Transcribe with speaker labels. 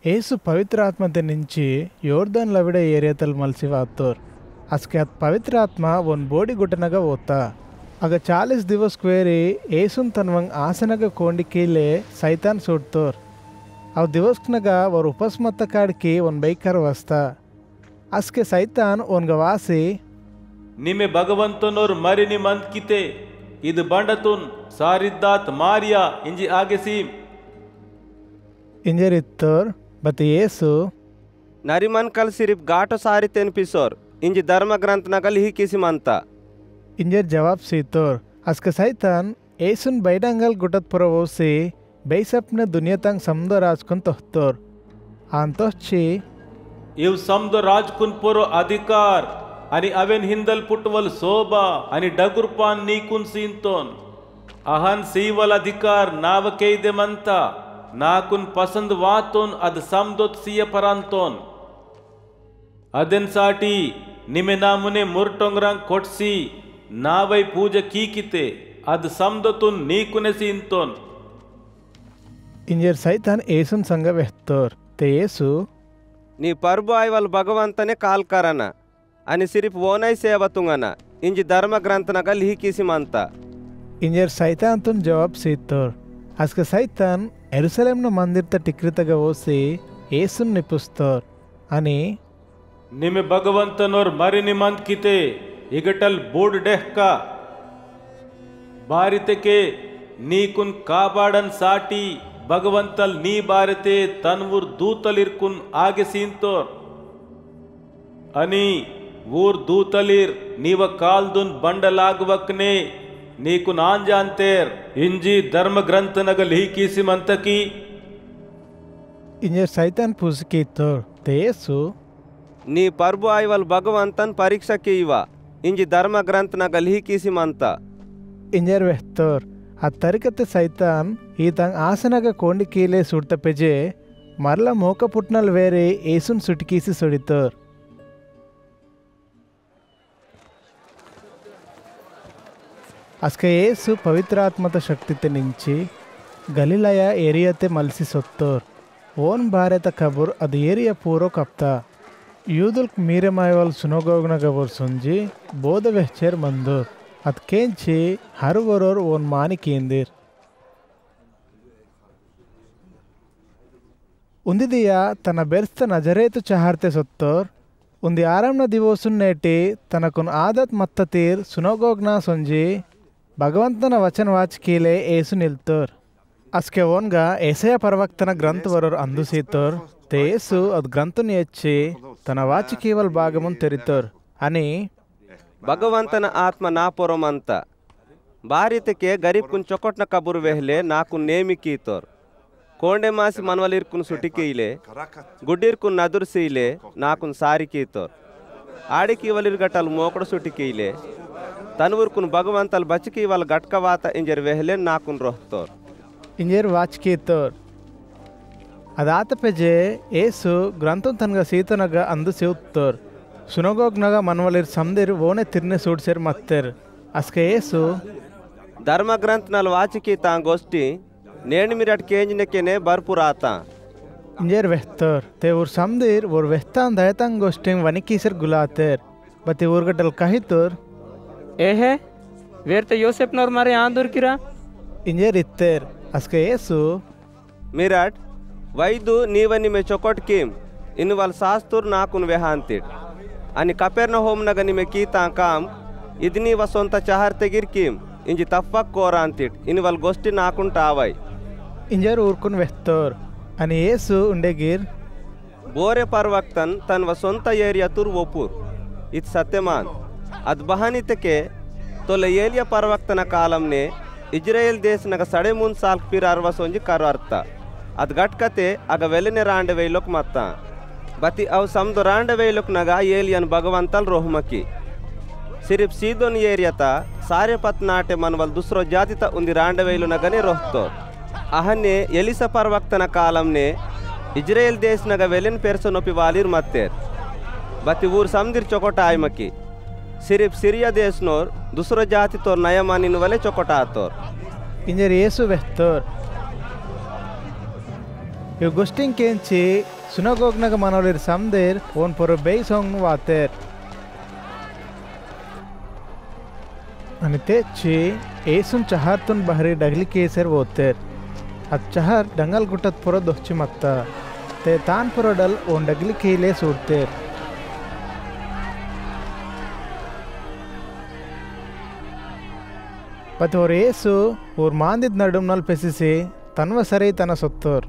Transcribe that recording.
Speaker 1: ಏಸು ಪವಿತ್ರ ಆತ್ಮತೆ ನಿಂಚಿ ಯೋರ್ದನ್ ಲವಿಡ ಏರಿಯಾತಲ್ ಮಲ್ಸಿವ ಆತೋರ್ ಅಸ್ಕೆ ಅತ್ ಪವಿತ್ರ ಆತ್ಮ ಒಂದು ಬೋಡಿ ಗುಟನಗ ಓದ್ತಾ ಆಗ 40 ದಿವಸ ಕ್ವೇರಿ ಏಸುನ್ ತನ್ವಂಗ್ ಆಸನಗ ಕೋಂಡಿ ಕೀಲೆ ಸೈತಾನ್ ಸುಡ್ತೋರ್ ಅವ್ ದಿವಸ್ನಗ ಅವ್ರ ಉಪಸ್ಮತ್ತ ಕಾಡ್ಕಿ ಒಂದು ಬೈಕರ್ ವಸ್ತಾ ಅಸ್ಕೆ ಸೈತಾನ್ ಒನ್ಗ ವಾಸಿ
Speaker 2: ನಿಮೆ ಭಗವಂತನೋರ್ ಮರಿನಿ ಮಂತ್ಕಿತೆ ಇದು ಬಂಡತುನ್ ಸಾರಿದ್ದಾತ್ ಮಾರಿಯಾ ಇಂಜಿ ಆಗಸೀಮ್
Speaker 1: ಇಂಜರಿತ್ತೋರ್ ಬತ್ ಏಸು
Speaker 3: ನರಿಮನ್ ಕಲ್ ಸಿರಿಪ್ ಗಾಟೋ ಸಾರಿ ತೆನ್ಪಿಸೋರ್ ಇಂಜಿ ಧರ್ಮ ಗ್ರಂಥ ನಗಲ್ ಹಿ ಕಿಸಿಮಂತ
Speaker 1: ಇಂಜರ್ ಜವಾಬ್ ಸೀತೋರ್ ಅಸ್ಕ ಸೈತಾನ್ ಏಸುನ್ ಬೈಡಂಗಲ್ ಗುಟತ್ ಪುರ ಓಸಿ ಬೈಸಪ್ನ ದುನಿಯತಂಗ್ ಸಮುದ್ರ ರಾಜ್ಕುನ್ ತೊಹ್ತೋರ್ ಆಂತೋಚ್ಚಿ
Speaker 2: ಇವ್ ಸಮುದ್ರ ರಾಜ್ಕುನ್ ಪುರೋ ಅಧಿಕಾರ್ అని అವೆన్ హిందల్ పుట్టువల్ శోభా అని డగుర్పాన్ నీకున్ సీంతోన్ అహన్ సీవల్ అధికార్ నావకైదెమంత నాకున్ పసంద్ వాతోన్ అద్ సమదొత్ సియ పరాంతోన్ ಅದೆನ್ ಸಾಟಿ ನಿಮೆ ನಾಮುನೆ ಮುರ್ಟೊಂಗ್ರಂಗ್ ಕೊಟ್ಸಿ ನಾವೈ ಪೂಜೆ ಕೀಕಿತೆ ಅದ್ ಸಮದೊತುನ್ ನೀಕುನೆ ಸೀಂತೋನ್
Speaker 1: ಇಂಜರ್ ಸೈತಾನ್ ಏಸುನ್ ಸಂಗ ವೆಹ್ತೋರ್ ತೆ ಏಸು
Speaker 3: ನೀ ಪರ್ಬು ಆಯ್ವಲ್ ಭಗವಂತನೇ ಕಾಲ್ಕರನ అని సిరిప్ ఓనై సేవతుంగన ఇంజి ధర్మ గ్రంథనగ లిహికిసిమంత
Speaker 1: ఇంజర్ సైతాన్ తున్ జవాబ్ సీతోర్ అస్క సైతాన్ ఎరుసలేంన మందిర్త టిక్రితగ ఓసి ఏసున్ నిపుస్తోర్ అని
Speaker 2: నిమె భగవంతనోర్ మరిని మంత్కితే ఇగటల్ బోర్డ్ డెహ్క బారితెకే నీకున్ కాపాడన్ సాటి భగవంతల్ నీ బారితే తన్వుర్ దూతలిర్కున్ ఆగే సీంతోర్ అని ಊರ್ ದೂತಲಿರ್ ನೀವ ಕಾಲ್ದುನ್ ಬಂಡಲಾಗುವಕ್ನೆ ನೀಕು ನಾಂಜಾಂತೇರ್ ಇಂಜಿ ಧರ್ಮ ಗ್ರಂಥನಗ ಲಿಹಿಕಿಸಿಮಂತಕಿ
Speaker 1: ಇಂಜರ್ ಸೈತಾನ್ ಪುಸ್ಕೀತೋರ್ ತೇಸು
Speaker 3: ನೀ ಪರ್ಬು ಆಯ್ವಲ್ ಭಗವಂತನ್ ಪರೀಕ್ಷಕ್ಕೆ ಇವ ಇಂಜಿ ಧರ್ಮ ಗ್ರಂಥನಗ ಲಿಹಿಕಿಸಿಮಂತ
Speaker 1: ಇಂಜರ್ ವೆಹ್ತೋರ್ ಆ ತರಿಕತೆ ಸೈತಾನ್ ಈತಂಗ್ ಆಸನಗ ಕೋಂಡಿ ಕೀಲೆ ಸುಡ್ತ ಪೆಜೆ ಮರ್ಲ ಮೋಕ ಪುಟ್ನಲ್ ವೇರೆ ಏಸುನ್ ಸುಟ್ಕೀಸಿ ಸುಡಿತೋರ್ ಅಸ್ಕ ಏಸು ಪವಿತ್ರಾತ್ಮತ ಶಕ್ತಿತೆ ನಿಂಚಿ ಗಲಿಲಯ ಏರಿಯತೆ ಮಲ್ಸಿ ಸೊತ್ತೋರ್ ಓನ್ ಬಾರೆತ ಕಬುರ್ ಅದು ಏರಿಯ ಪೂರೋ ಕಪ್ತಾ ಯೂದುಲ್ಕ್ ಮೀರೆ ಮಾಯವಲ್ ಸುನೋಗೋಗ್ನ ಗಬುರ್ ಸುಂಜಿ ಬೋಧ ವೆಹ್ಚೇರ್ ಮಂದೋರ್ ಅದ್ ಕೇಂಚಿ ಹರುವರೋರ್ ಓನ್ ಮಾನಿ ಕೇಂದಿರ್ ಉಂದಿದಿಯ ತನ್ನ ಬೆರ್ಸ್ತ ನಜರೇತು ಚಹಾರ್ತೆ ಸೊತ್ತೋರ್ ಉಂದಿ ಆರಾಮ್ನ ದಿವೋಸುನ್ ನೇಟಿ ತನಕುನ್ ಆದತ್ ಮತ್ತ ತೀರ್ ಸುನೋಗೋಗ್ನ ಸೊಂಜಿ ಭಗವಂತನ ವಚನ ವಾಚಿಕೀಲೆ ಏಸು ನಿಲ್ತೋರ್ ಅಸ್ಕೆ ಓನ್ಗ ಏಸಯ ಪರ್ವಕ್ತನ ಗ್ರಂಥ ವರೋರ್ ಅಂದು ಸೀತೋರ್ ತೇಸು ಅದ್ ಗ್ರಂಥನ್ ಹೆಚ್ಚಿ ತನ್ನ ವಾಚಿಕೀವಲ್ ಭಾಗಮುನ್ ತೆರಿತೋರ್ అని
Speaker 3: భగవంతన ఆత్మ నా పొరమంత భార్యతకే గరీబ్కున్ చొకొట్న కబురు వెహ్లే నాకు నేమి కీతోర్ కోండే మాసి మనవలిర్కున్ సుటికీలే గుడ్డిర్కున్ నదుర్సీలే నాకున్ సారి కీతోర్ ఆడికీవలిర్గటల్ మోకడు సుటికీలే తనువుర్కున్ భగవంతల్ బచికి వాళ్ళ గట్కవాత ఇంజర్ వెహ్లే నాకున్ రోహ్తోర్
Speaker 1: ఇంజర్ వాచికీతోర్ ಅದಾತ ಪೆಜೆ ಏಸು ಗ್ರಂಥನ್ ತನ್ಗ ಸೀತನಗ ಅಂದು ಸೇವ್ತೋರ್ ಸುನಗೋಗ್ನಗ ಮನ್ವಲಿರ್ ಸಮದಿರ್ ಓನೆ ತಿರ್ನೆ ಸೂಡ್ಸೇರ್ ಮತ್ತೇರ್ ಅಸ್ಕೆ ಏಸು
Speaker 3: ಧರ್ಮ ಗ್ರಂಥನಲ್ ವಾಚಿಕಿ ತಾಂಗೋಷ್ಟಿ ನೇಣಿ ಮಿರಟ್ ಕೇಂಜಿನಕೆನೆ ಬರ್ಪುರಾತ
Speaker 1: ಇಂಜರ್ ವೆಹ್ತೋರ್ ತೆ ಊರ್ ಸಮದಿರ್ ಓರ್ ವೆಹ್ತಾನ್ ದಯತಂಗ್ ಗೋಷ್ಟಿಂಗ್ ವನಿಕೀಸರ್ ಗುಲಾತೇರ್ ಬತ್ತಿ ಊರ್ಗಟಲ್ ಕಹಿತೋರ್
Speaker 4: ಏಹೆ ವೇರ್ತೆ ಯೋಸೆಪ್ನವ್ರ ಮಾರೆ ಆಂದೂರ್ಕಿರಾ
Speaker 1: ಇಂಜರ್ ಇತ್ತೇರ್ ಅಸ್ಕೆ ಏಸು
Speaker 3: ಮಿರಾಟ್ ವೈದು ನೀವನಿ ಮೆ ಚೊಕೊಟ್ ಕೀಮ್ ಇನ್ನು ವಲ್ ಸಾಸ್ತೂರ್ ನಾಕುನ್ ವೆಹಾಂತಿಡ್ అని కపెర్న హోమ్నగ నిమె కీతాం కామ్ ఇదిని వసొంత చహర్ తెగిర్ కీమ్ ఇంజి తఫక్ కోరాంతిడ్ ఇని వల్ గోష్టి నాకుంటావై
Speaker 1: ఇంజర్ ఊర్కున్ వెహ్తోర్ అని ఏసు ఉండెగిర్
Speaker 3: ಬೋರೆ ಪರ್ವಕ್ತನ್ ತನ್ ವಸೊಂತ ಏರಿಯಾ ತುರ್ ಒಪುರ್ ಇತ್ ಸತ್ಯಮಾನ್ ಅದ್ ಬಹಾನಿತಕೆ ತೊಲೆ ಏಲಿಯ ಪರ್ವಕ್ತನ ಕಾಲಂನೆ ಇಜ್ರಾಯೇಲ್ ದೇಶನಗ 3.5 ಸಾಲ್ ಪಿರ್ ಅರ್ವಸೊಂಜಿ ಕರ್ವರ್ತ ಅದ್ ಗಟ್ಕತೆ ಅಗ ವೆಲೆನೆ ರಾಂಡೆ ವೈಲೋಕ್ ಮತ್ತ ಬತಿ ಅವ್ ಸಮದು ರಾಂಡೆ ವೈಲೋಕ್ ನಗ ಏಲಿಯನ್ ಭಗವಂತಲ್ ರೋಹಮಕಿ ಸಿರಿಪ್ ಸೀದೋನ್ ಏರಿಯತ ಸಾರೆ ಪತ್ನಾಟೆ ಮನ್ವಲ್ ದುಸ್ರೋ ಜಾತಿತ ಉಂದಿ ರಾಂಡೆ ವೈಲು ನಗನೆ ರೋಹ್ತೋರ್ ಅಹನ್ನೆ ಎಲಿಸ ಪರ್ವಕ್ತನ ಕಾಲಂನೆ ಇಜ್ರಾಯೇಲ್ ದೇಶನಗ ವೆಲೆನ್ ಪೆರ್ಸೊನೊಪಿ ವಾಲಿರ್ ಮತ್ತೇರ್ ಬತಿ ಊರ್ ಸಮದಿರ್ ಚೊಕೊಟ ಆಯ್ಮಕಿ ಸಿರಿಪ್ ಸಿರಿಯ ದೇಶನೋರ್ ದುಸ್ರೋ ಜಾತಿ ತೋರ್ ನಯಮಾನಿನ ವಲೆ ಚೊಕೊಟ ಆತೋರ್
Speaker 1: ಇಂಜರ್ ಏಸು ವೆಹ್ತೋರ್ ಇವ್ ಗೊಸ್ಟಿಂಗ್ ಕೇಂಚಿ ಸುನಗೋಗ್ನಾಗ ಮನೋಲಿರ್ ಸಮದೇರ್ ಓನ್ ಪೊರು ಬೇಯ್ ಸೋಂಗ್ ವಾತೇರ್ అని తెచ్చి ఏసున్ చహార్తున్ బహరి డగ్లి కేసర్ ఓతేర్ అద్ చహర్ డంగల్ గుట్టత్ పొర దొచ్చి మత్త తే తాన్ పొరడల్ ఓన్ డగ్లి కేలే సూడ్తేర్ పతి ఓర్ ఏసు ఓర్ మాందిద్ నడుం నల్ పెసిసి తన్వ సరై తన సొత్తోర్